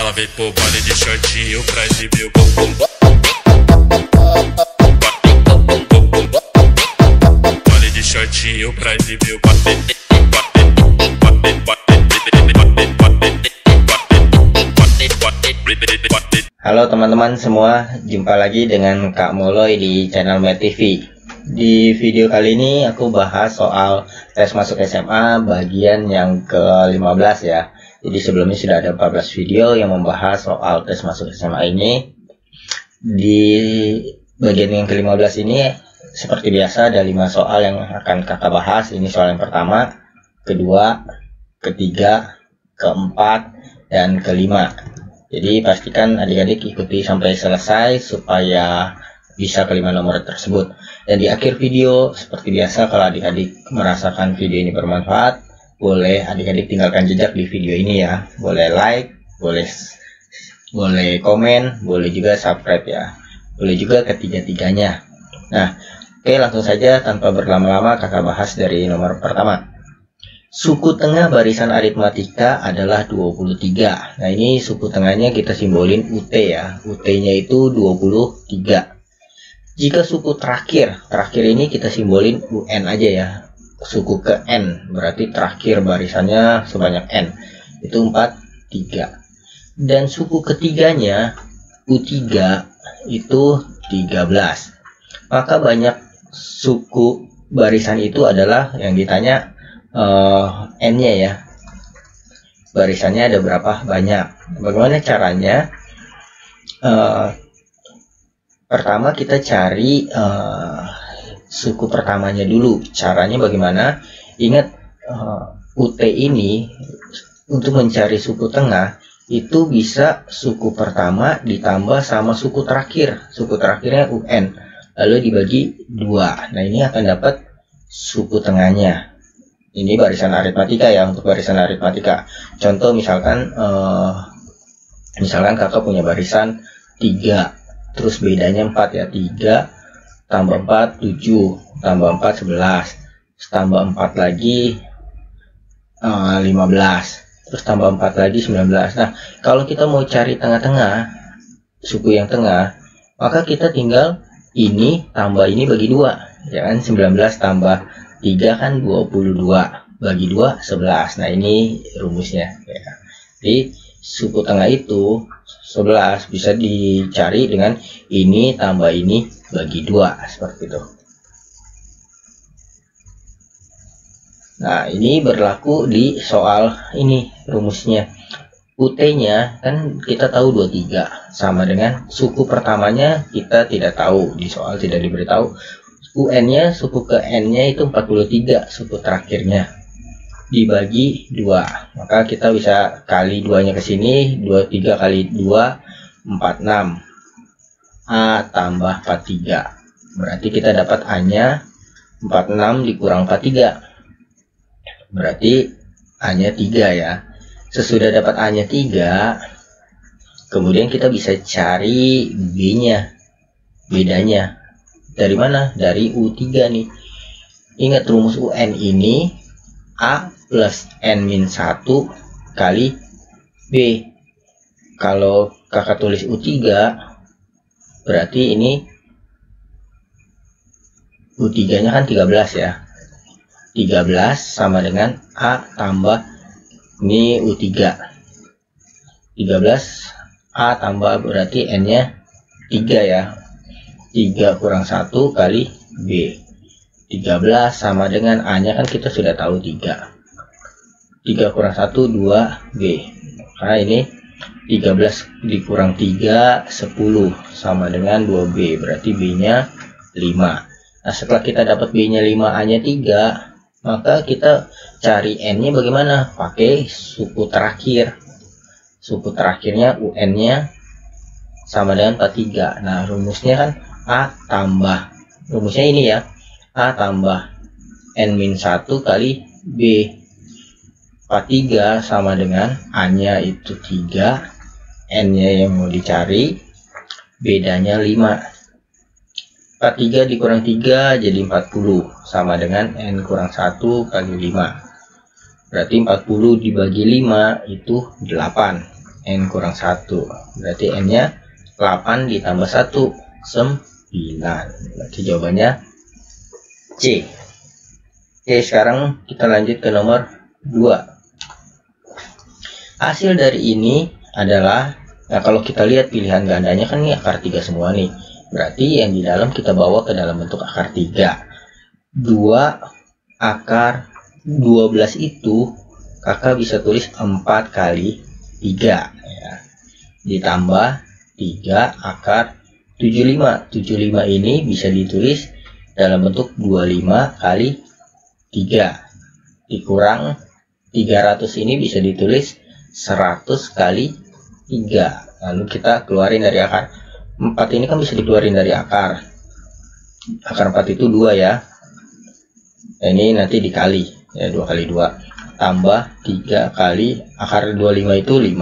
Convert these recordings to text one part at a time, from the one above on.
Ela veio pro baile de shortinho pra exibir o bumbum. Baile de shortinho pra exibir o Halo teman-teman semua, jumpa lagi dengan Kak Moloy di channel Med TV. Di video kali ini aku bahas soal tes masuk SMA bagian yang ke-15 ya. Jadi sebelumnya sudah ada 14 video yang membahas soal tes masuk SMA ini. Di bagian yang ke-15 ini seperti biasa ada 5 soal yang akan kakak bahas. Ini soal yang pertama, kedua, ketiga, keempat, dan kelima. Jadi pastikan adik-adik ikuti sampai selesai supaya bisa kelima nomor tersebut. Dan di akhir video seperti biasa, kalau adik-adik merasakan video ini bermanfaat, boleh adik-adik tinggalkan jejak di video ini ya. Boleh like, boleh komen, boleh juga subscribe ya. Boleh juga ketiga-tiganya. Nah, oke, langsung saja tanpa berlama-lama kakak bahas dari nomor pertama. Suku tengah barisan aritmatika adalah 23. Nah, ini suku tengahnya kita simbolin UT ya. UT-nya itu 23. Jika suku terakhir ini kita simbolin UN aja ya. Suku ke N, berarti terakhir barisannya sebanyak N. Itu 43. Dan suku ketiganya U3 itu 13. Maka banyak suku barisan itu adalah yang ditanya N-nya ya, barisannya ada berapa banyak. Bagaimana caranya? Pertama kita cari suku pertamanya dulu. Caranya bagaimana? Ingat, UT ini untuk mencari suku tengah itu bisa suku pertama ditambah sama suku terakhir. Suku terakhirnya UN, lalu dibagi 2. Nah, ini akan dapat suku tengahnya. Ini barisan aritmatika ya, untuk barisan aritmatika. Contoh misalkan kakak punya barisan 3, terus bedanya 4 ya. 3 tambah 4 7, tambah 4 11, tambah 4 lagi 15, terus tambah 4 lagi 19. Nah, kalau kita mau cari tengah-tengah, suku yang tengah, maka kita tinggal ini tambah ini bagi 2 ya kan. 19 tambah 3 kan 22, bagi 2 11. Nah, ini rumusnya ya. Jadi suku tengah itu 11 bisa dicari dengan ini tambah ini bagi 2 seperti itu. Nah, ini berlaku di soal ini rumusnya. UT-nya kan kita tahu 23 sama dengan suku pertamanya kita tidak tahu, di soal tidak diberitahu. UN-nya, suku ke N-nya itu 43, suku terakhirnya dibagi 2. Maka kita bisa kali 2-nya ke sini, 23 kali 2 46. A tambah 43. Berarti kita dapat A-nya 46 dikurang 43. Berarti A-nya 3 ya. Sesudah dapat A-nya 3, kemudian kita bisa cari B-nya. Bedanya dari mana? Dari U3 nih. Ingat rumus UN ini A plus N-1 kali B. Kalau kakak tulis U3, berarti ini U3 nya kan 13 ya. 13 sama dengan A tambah ini U3. 13 A tambah berarti N nya 3 ya. 3 kurang 1 kali B. 13 sama dengan A nya kan kita sudah tahu 3. 3 kurang 1 2 B. Karena ini 13 dikurang 3 10 sama dengan 2B. Berarti B nya 5. Nah, setelah kita dapat B nya 5, A nya 3, maka kita cari N nya bagaimana? Pakai suku terakhir. Suku terakhirnya UN nya sama dengan 43. Nah, rumusnya kan A tambah, rumusnya ini ya, A tambah N-1 kali B. 43 sama dengan A nya itu 3, N nya yang mau dicari, bedanya 5. 43 dikurang 3 jadi 40 sama dengan N kurang 1 kali 5. Berarti 40 dibagi 5 itu 8. N kurang 1. Berarti N nya 8 ditambah 1 9. Berarti jawabannya C. Oke, sekarang kita lanjut ke nomor 2. Hasil dari ini adalah, nah kalau kita lihat pilihan gandanya kan ini akar 3 semua nih. Berarti yang di dalam kita bawa ke dalam bentuk akar 3. 2 akar 12 itu kakak bisa tulis 4 kali 3 ya. Ditambah 3 akar 75. 75 ini bisa ditulis dalam bentuk 25 kali 3 dikurang 300 ini bisa ditulis 100 kali 3. Lalu kita keluarin dari akar 4 ini kan bisa dikeluarin dari akar 4 itu 2 ya. Nah, ini nanti dikali ya, 2 kali 2 tambah 3 kali akar 25 itu 5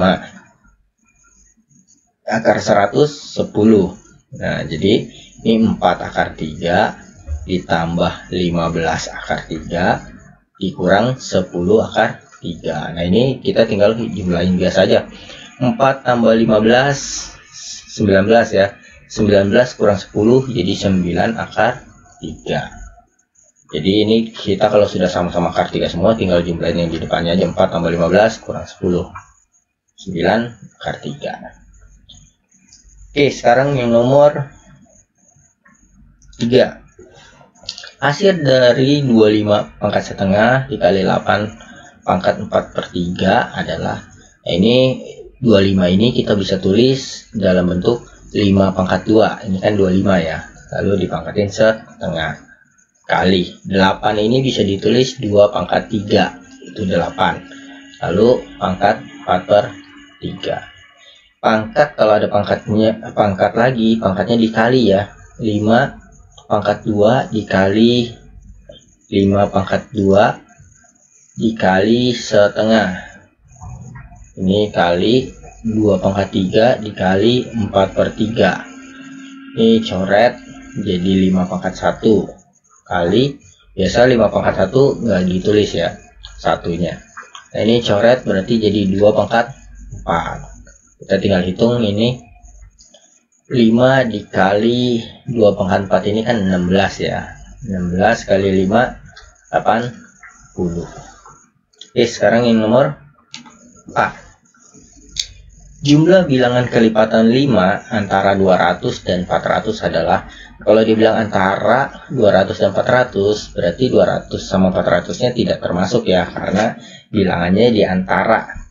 akar 100 10. Nah jadi ini 4 akar 3 ditambah 15 akar 3 dikurang 10 akar 3. Nah ini kita tinggal jumlahin biasa aja. 4 tambah 15 19 ya. 19 kurang 10 jadi 9 akar 3. Jadi ini kita kalau sudah sama-sama akar 3 semua tinggal jumlahin yang di depannya aja. 4 tambah 15 kurang 10 9 akar 3. Oke, sekarang yang nomor 3. Hasil dari 25 pangkat setengah dikali 8 pangkat 4/3 adalah, nah ini 25 ini kita bisa tulis dalam bentuk 5 pangkat 2. Ini kan 25 ya. Lalu dipangkatin setengah kali 8 ini bisa ditulis 2 pangkat 3 itu 8. Lalu pangkat 4/3. Pangkat kalau ada pangkatnya, pangkat lagi pangkatnya dikali ya. 5 pangkat 2 dikali 5 pangkat 2 dikali setengah. Ini kali 2 pangkat 3 dikali 4/3. Ini coret jadi 5 pangkat 1 kali, biasa 5 pangkat 1 nggak ditulis ya satunya. Nah ini coret berarti jadi 2 pangkat 4. Kita tinggal hitung ini 5 dikali 2 pangkat 4 ini kan 16 ya. 16 kali 5 80. Oke, sekarang yang nomor 4. Jumlah bilangan kelipatan 5 antara 200 dan 400 adalah, kalau dibilang antara 200 dan 400 berarti 200 sama 400 nya tidak termasuk ya, karena bilangannya di antara.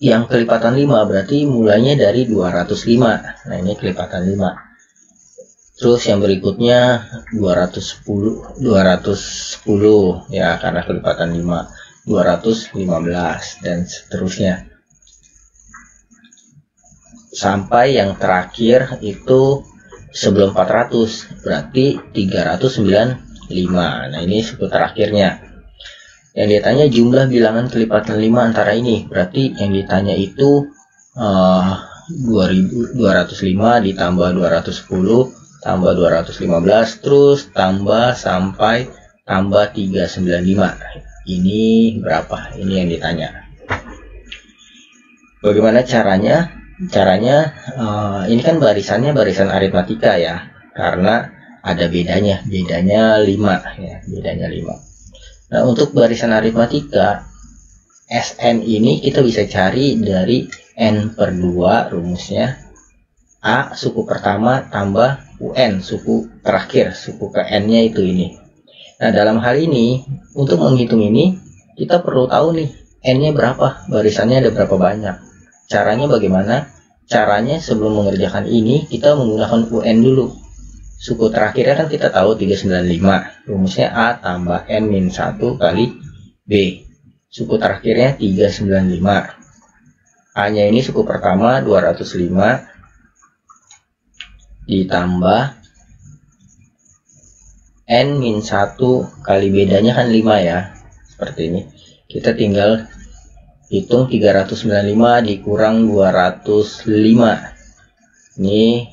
Yang kelipatan 5 berarti mulainya dari 205. Nah ini kelipatan 5. Terus yang berikutnya 210 ya, karena kelipatan 5 215 dan seterusnya sampai yang terakhir itu sebelum 400 berarti 395. Nah ini suku terakhirnya. Yang ditanya jumlah bilangan kelipatan 5 antara ini, berarti yang ditanya itu 205 ditambah 210 tambah 215 terus tambah sampai tambah 395. Ini berapa? Ini yang ditanya. Bagaimana caranya? Ini kan barisannya barisan aritmatika ya, karena ada bedanya 5 ya, bedanya 5. Nah untuk barisan aritmatika Sn ini kita bisa cari dari n/2 rumusnya A suku pertama tambah UN suku terakhir, suku ke n nya itu ini. Nah dalam hal ini untuk menghitung ini kita perlu tahu nih n nya berapa, barisannya ada berapa banyak. Caranya bagaimana? Caranya sebelum mengerjakan ini kita menggunakan UN dulu. Suku terakhirnya kan kita tahu 395. Rumusnya A tambah N-1 kali B. Suku terakhirnya 395. A-nya ini suku pertama 205 ditambah N-1 kali bedanya kan 5 ya. Seperti ini. Kita tinggal hitung 395 dikurang 205. Ini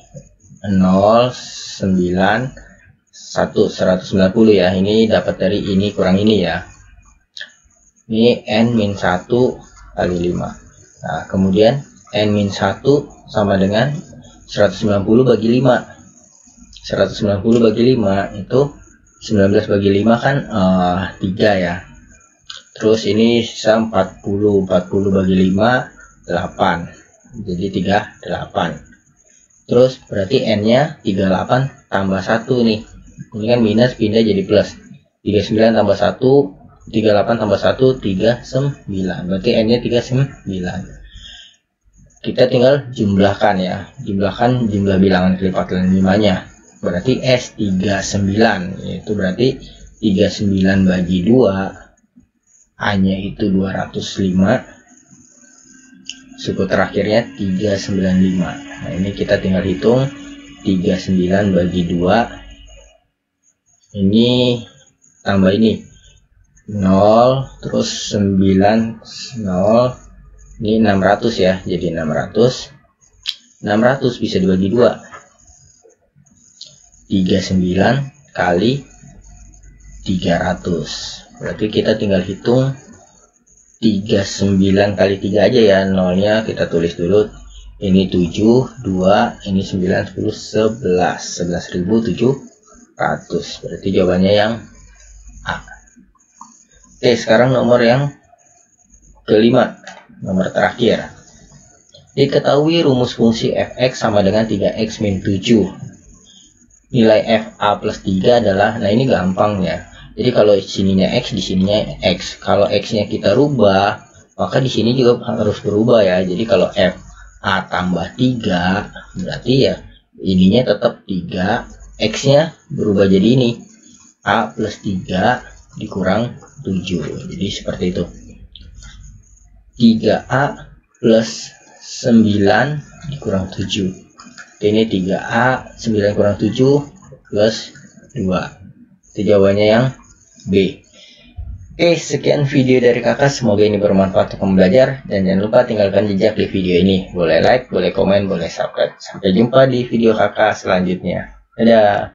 0, 9, 1, 190 ya. Ini dapat dari ini kurang ini ya. Ini N-1 kali 5. Nah, kemudian N-1 sama dengan 190 bagi 5. 190 bagi 5 itu 19 bagi 5 kan 3 ya. Terus ini sisa 40 bagi 5 8. Jadi 38. Terus berarti N-nya 38 tambah 1 nih. Ini kan minus pindah jadi plus. 39 tambah 1, 38 tambah 1, 39. Berarti N-nya 39. Kita tinggal jumlahkan ya. Jumlahkan jumlah bilangan kelipatan 5-nya. Berarti S39. Itu berarti 39 bagi 2. A-nya itu 205. Suku terakhirnya 395. Nah, ini kita tinggal hitung 39 bagi 2. Ini tambah ini 0, terus 9, 0. Ini 600 ya, jadi 600 bisa dibagi 2. 39 kali 300. Berarti kita tinggal hitung 39 kali 3 aja ya. Nolnya kita tulis dulu. Ini 7, 2, ini 9, 10, 11. 11.700. Berarti jawabannya yang A. Oke, sekarang nomor yang kelima. Nomor terakhir. Diketahui rumus fungsi fx sama dengan 3x min 7. Nilai fa plus 3 adalah, nah ini gampang ya. Jadi kalau sininya x, di sininya x. Kalau x-nya kita rubah, maka di sini juga harus berubah ya. Jadi kalau fa tambah 3, berarti ya ininya tetap 3, x-nya berubah jadi ini a plus 3 dikurang 7. Jadi seperti itu. 3a plus 9 dikurang 7. Ini 3a 9 kurang 7 plus 2. Itu jawabannya yang B. Oke, sekian video dari kakak. Semoga ini bermanfaat untuk pembelajar. Dan jangan lupa tinggalkan jejak di video ini. Boleh like, boleh komen, boleh subscribe. Sampai jumpa di video kakak selanjutnya. Dadah.